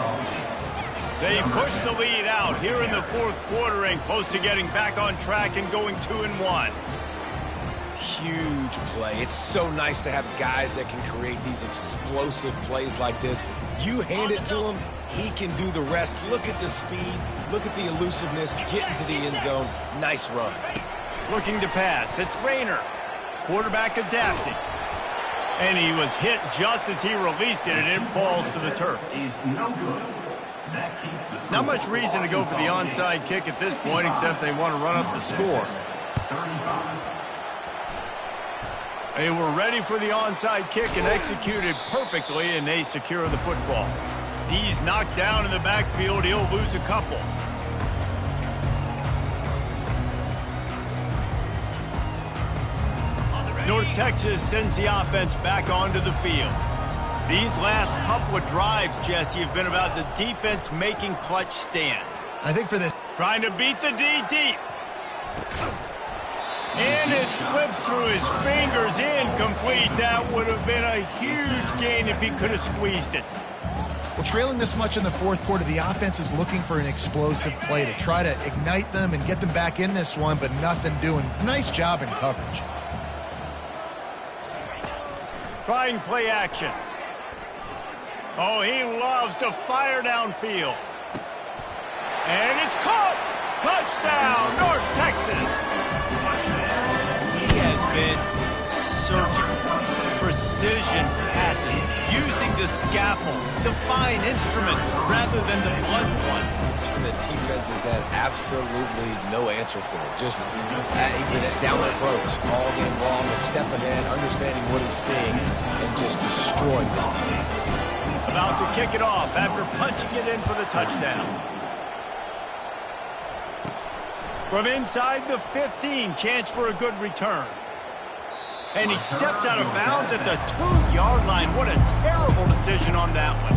They push the lead out here in the fourth quarter and close to getting back on track and going 2-1. Huge play. It's so nice to have guys that can create these explosive plays like this. You hand it to him, he can do the rest. Look at the speed. Look at the elusiveness. Get into the end zone. Nice run. Looking to pass. It's Rayner. Quarterback adapting. And he was hit just as he released it, and it falls to the turf. Is no good. That keeps the score. Not much reason to go for the onside kick at this point, except they want to run up the score. 35. They were ready for the onside kick and executed perfectly, and they secure the football. He's knocked down in the backfield. He'll lose a couple. North Texas sends the offense back onto the field. These last couple of drives, Jesse, have been about the defense making clutch stand. I think for this... Trying to beat the D deep. And it slips through his fingers, incomplete. That would have been a huge gain if he could have squeezed it. Well, trailing this much in the fourth quarter, the offense is looking for an explosive play to try to ignite them and get them back in this one, but nothing doing. Nice job in coverage. Trying play action. Oh, he loves to fire downfield. And it's caught! Touchdown, North Texas! He has been surgical, precision passes, using the scalpel, the fine instrument, rather than the blunt one. And the defense has had absolutely no answer for it. Just, he's been down their throats all game long, a step ahead, understanding what he's seeing, and just destroying this defense. About to kick it off after punching it in for the touchdown. From inside the 15, chance for a good return. And he steps out of bounds at the 2-yard line. What a terrible decision on that one.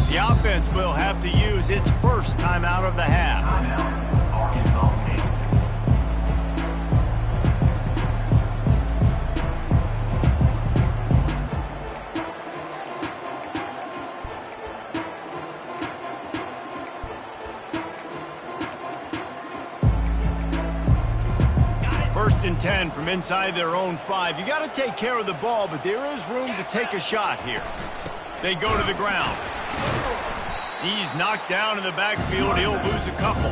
The offense will have to use its first timeout of the half. Timeout, Arkansas State. First and 10 from inside their own 5. You got to take care of the ball, but there is room to take a shot here. They go to the ground. He's knocked down in the backfield. He'll lose a couple.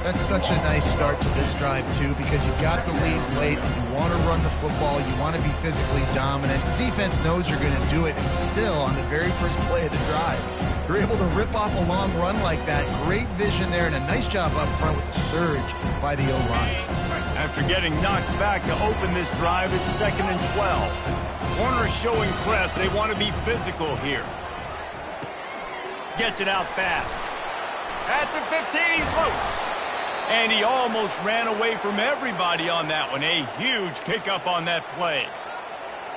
That's such a nice start to this drive, too, because you got the lead late. You want to run the football. You want to be physically dominant. The defense knows you're going to do it, and still, on the very first play of the drive, you're able to rip off a long run like that. Great vision there, and a nice job up front with the surge by the O-line. After getting knocked back to open this drive, it's 2nd and 12. Corners showing press. They want to be physical here. Gets it out fast. At the 15, he's loose. And he almost ran away from everybody on that one. A huge pickup on that play.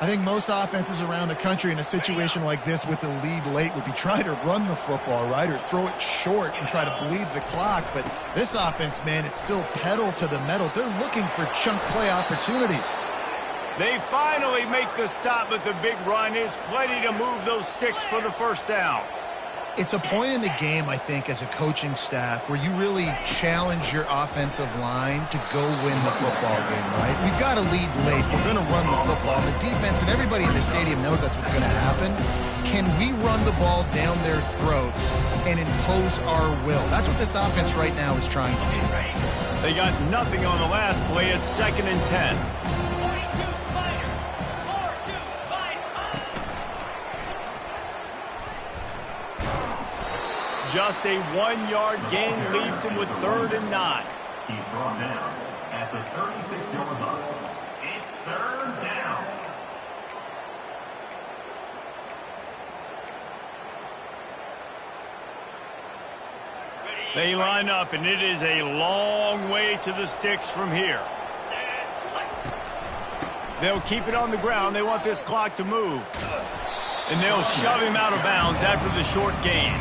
I think most offenses around the country in a situation like this with the lead late would be trying to run the football, right, or throw it short and try to bleed the clock. But this offense, man, it's still pedal to the metal. They're looking for chunk play opportunities. They finally make the stop, but the big run is plenty to move those sticks for the first down. It's a point in the game, I think, as a coaching staff where you really challenge your offensive line to go win the football game, right? We've got to lead late. We're going to run the football. The defense and everybody in the stadium knows that's what's going to happen. Can we run the ball down their throats and impose our will? That's what this offense right now is trying to do. They got nothing on the last play. It's 2nd and 10. 42 Spiders. 4-2 Spiders. Just a 1-yard gain leaves him with 3rd and 9. He's brought down at the 36-yard line. It's 3rd down. They line up, and it is a long way to the sticks from here. They'll keep it on the ground. They want this clock to move. And they'll shove him out of bounds after the short gain.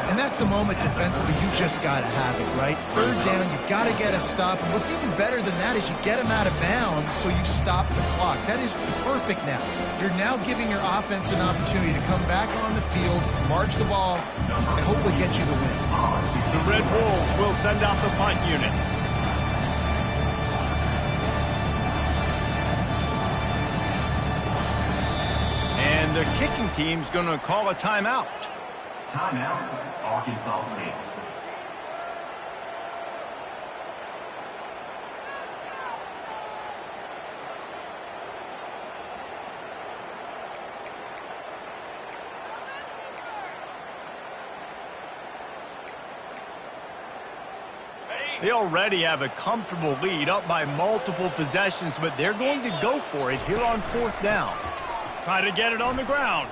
And that's a moment defensively you just got to have it, right? 3rd down, you got to get a stop. And what's even better than that is you get him out of bounds so you stop the clock. That is perfect now. You're now giving your offense an opportunity to come back on the field, march the ball, and hopefully get you the win. The Red Wolves will send out the punt unit. And the kicking team's going to call a timeout. Timeout, Arkansas State. They already have a comfortable lead, up by multiple possessions, but they're going to go for it here on 4th down. Try to get it on the ground.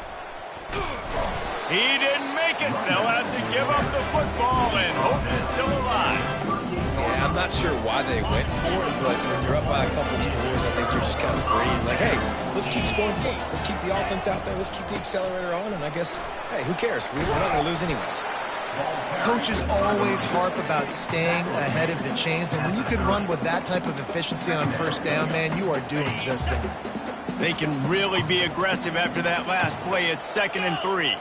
He didn't make it. They'll have to give up the football, and hope is still alive. Yeah, I'm not sure why they went for it, but when you're up by a couple scores, I think you're just kind of free. Like, hey, let's keep scoring points. Let's keep the offense out there. Let's keep the accelerator on, and I guess, hey, who cares? We're not going to lose anyways. Coaches always harp about staying ahead of the chains, and when you can run with that type of efficiency on 1st down, man, you are doing just that. They can really be aggressive after that last play. It's 2nd and 3.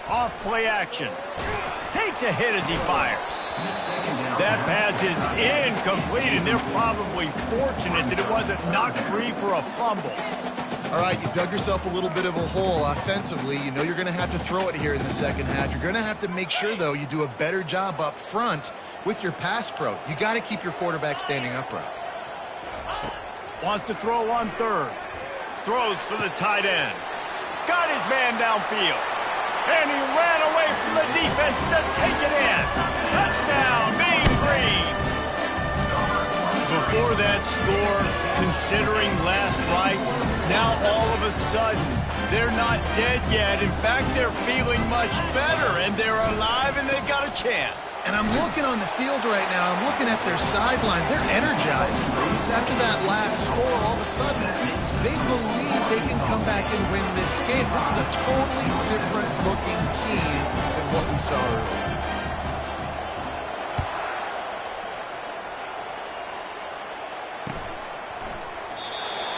Off play action. Takes a hit as he fires. That pass is incomplete, and they're probably fortunate that it wasn't knocked free for a fumble. All right, you dug yourself a little bit of a hole offensively. You know you're going to have to throw it here in the 2nd half. You're going to have to make sure, though, you do a better job up front with your pass pro. You got to keep your quarterback standing upright. Wants to throw on 3rd. Throws for the tight end. Got his man downfield. And he ran away from the defense to take it in. Touchdown, Mean Green. Before that score, considering last rites, now all of a sudden, they're not dead yet. In fact, they're feeling much better, and they're alive, and they've got a chance. And I'm looking on the field right now. I'm looking at their sideline. They're energized, Reese. After that last score, all of a sudden, they believe they can come back and win this game. This is a totally different-looking team than what we saw earlier.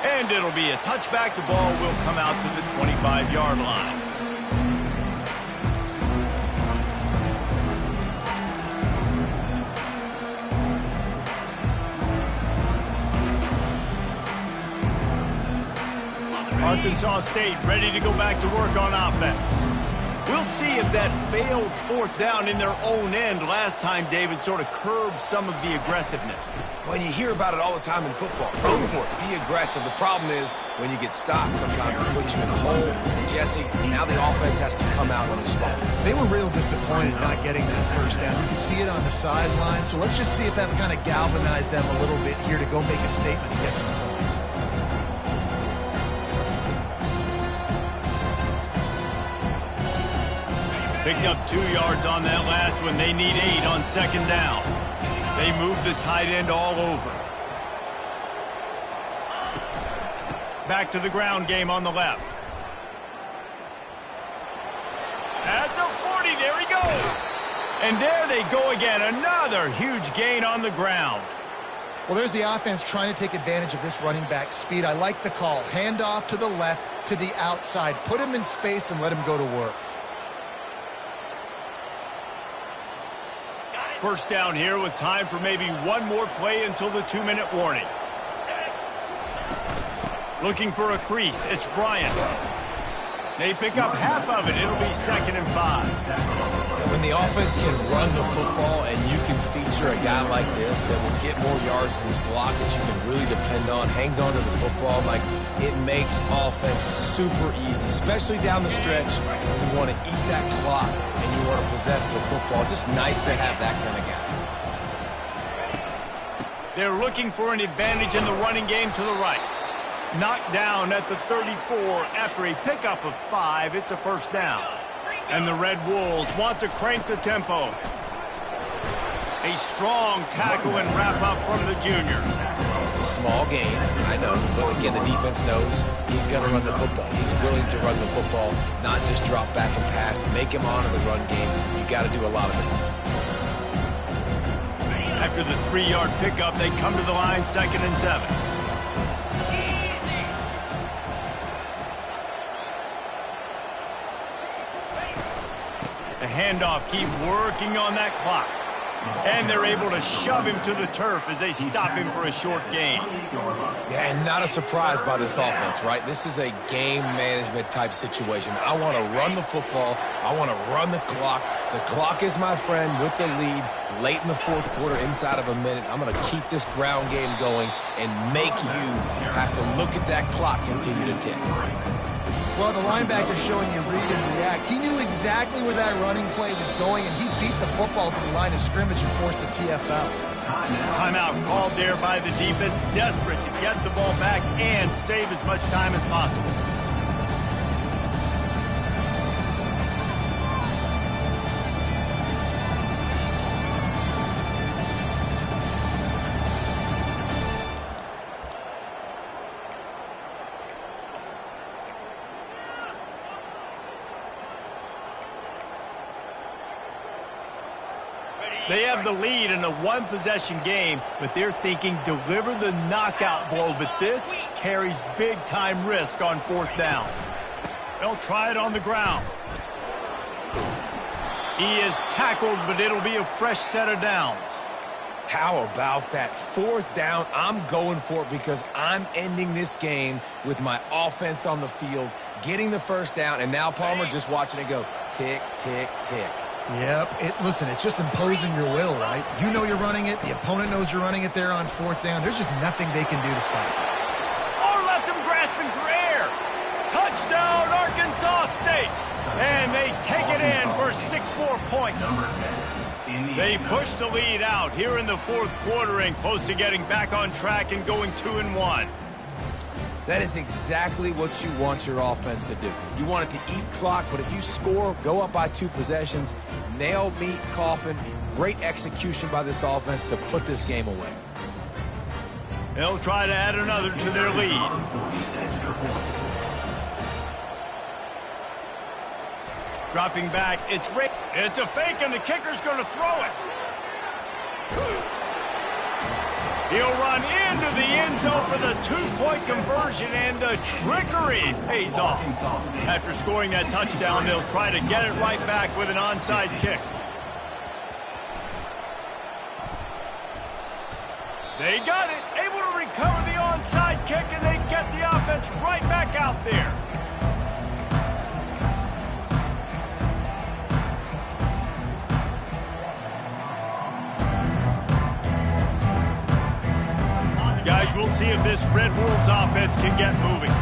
And it'll be a touchback. The ball will come out to the 25-yard line. Arkansas State ready to go back to work on offense. We'll see if that failed 4th down in their own end last time, David, sort of curbed some of the aggressiveness. Well, you hear about it all the time in football. Go for it. Be aggressive. The problem is when you get stopped, sometimes it puts you in a hole. And, Jesse, now the offense has to come out and respond. They were real disappointed not getting that 1st down. You can see it on the sideline. So let's just see if that's kind of galvanized them a little bit here to go make a statement and get some points. Picked up 2 yards on that last one. They need 8 on 2nd down. They move the tight end all over. Back to the ground game on the left. At the 40, there he goes. And there they go again. Another huge gain on the ground. Well, there's the offense trying to take advantage of this running back speed. I like the call. Hand off to the left, to the outside. Put him in space and let him go to work. first down here with time for maybe one more play until the 2-minute warning. Looking for a crease. It's Bryant. They pick up half of it. It'll be 2nd and 5. When the offense can run the football and you can feature a guy like this that will get more yards than his block that you can really depend on, hangs on to the football, like it makes offense super easy, especially down the stretch. You want to eat that clock and you want to possess the football. Just nice to have that kind of guy. They're looking for an advantage in the running game to the right. Knocked down at the 34 after a pickup of 5. It's a first down. And the Red Wolves want to crank the tempo. A strong tackle and wrap up from the junior. Small gain, I know, but again, the defense knows he's going to run the football. He's willing to run the football, not just drop back and pass, make him honor the run game. You got to do a lot of this. After the 3-yard pickup, they come to the line 2nd and 7. The handoff, keep working on that clock. And they're able to shove him to the turf as they stop him for a short gain. Yeah, and not a surprise by this offense, right? This is a game management type situation. I want to run the football. I want to run the clock. The clock is my friend with the lead late in the 4th quarter, inside of a minute. I'm going to keep this ground game going and make you have to look at that clock continue to tick. Well, the linebacker showing you read and react. He knew exactly where that running play was going, and he beat the football to the line of scrimmage and forced the TFL. Timeout called there by the defense, desperate to get the ball back and save as much time as possible. They have the lead in a one-possession game, but they're thinking deliver the knockout blow, but this carries big-time risk on 4th down. They'll try it on the ground. He is tackled, but it'll be a fresh set of downs. How about that 4th down? I'm going for it because I'm ending this game with my offense on the field, getting the first down, and now Palmer just watching it go tick, tick, tick. Yep. Listen, it's just imposing your will, right? You know you're running it. The opponent knows you're running it there on 4th down. There's just nothing they can do to stop it. Or left him grasping for air. Touchdown, Arkansas State. And they take it in for 6 more points. They push the lead out here in the 4th quarter and close to getting back on track and going 2-1. That is exactly what you want your offense to do. You want it to eat clock, but if you score, go up by 2 possessions, nail meat coffin, great execution by this offense to put this game away. They'll try to add another to their lead. Dropping back, it's great. It's a fake, and the kicker's going to throw it. He'll run into the end zone for the 2-point conversion, and the trickery pays off. After scoring that touchdown, they'll try to get it right back with an onside kick. They got it, able to recover the onside kick, and they get the offense right back out there. Guys, we'll see if this Red Wolves offense can get moving.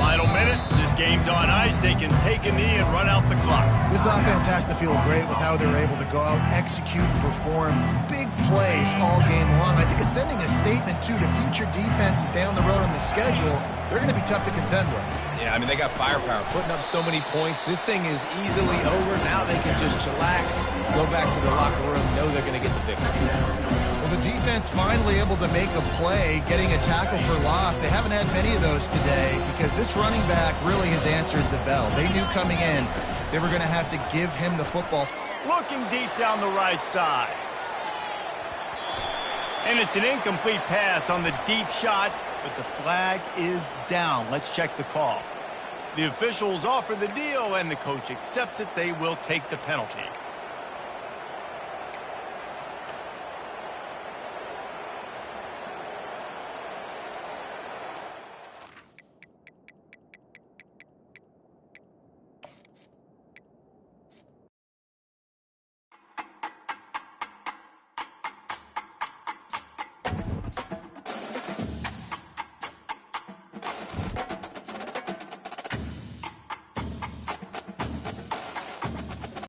Final minute, this game's on ice. They can take a knee and run out the clock. This offense has to feel great with how they're able to go out, execute, and perform big plays all game long. I think it's sending a statement, too, to future defenses down the road on the schedule. They're going to be tough to contend with. Yeah, I mean, they got firepower, putting up so many points. This thing is easily over. Now they can just chillax, go back to the locker room, know they're going to get the victory. Well, the defense finally able to make a play, getting a tackle for loss. They haven't had many of those today because this running back really has answered the bell. They knew coming in they were going to have to give him the football. Looking deep down the right side. And it's an incomplete pass on the deep shot, but the flag is down. Let's check the call. The officials offer the deal, and the coach accepts it. They will take the penalty.